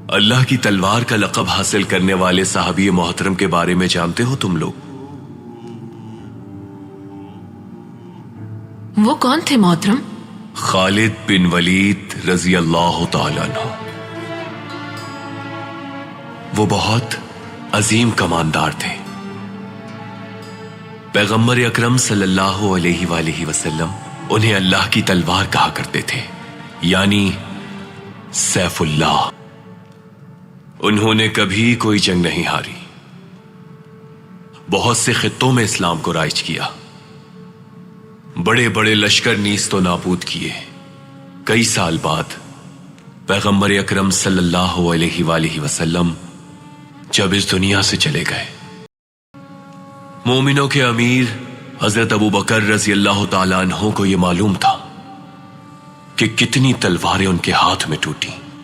अल्लाह की तलवार का लक़ब हासिल करने वाले सहाबी मोहतरम के बारे में जानते हो तुम लोग? वो कौन थे मोहतरम? खालिद बिन वलीद रजी अल्लाह तआला अन्हु। वो बहुत अजीम कमानदार थे। पैगंबर अकरम सल्लल्लाहु अलैहि वसल्लम उन्हें अल्लाह की तलवार कहा करते थे, यानी सैफुल्लाह। उन्होंने कभी कोई जंग नहीं हारी, बहुत से खित्तों में इस्लाम को राइज किया, बड़े बड़े लश्कर नीस्त तो नाबूद किए। कई साल बाद पैगंबर अकरम सल्लल्लाहु अलैहि वसल्लम जब इस दुनिया से चले गए, मोमिनों के अमीर हजरत अबू बकर रजी अल्लाह तआला अन्हु को यह मालूम था कि कितनी तलवारें उनके हाथ में टूटी।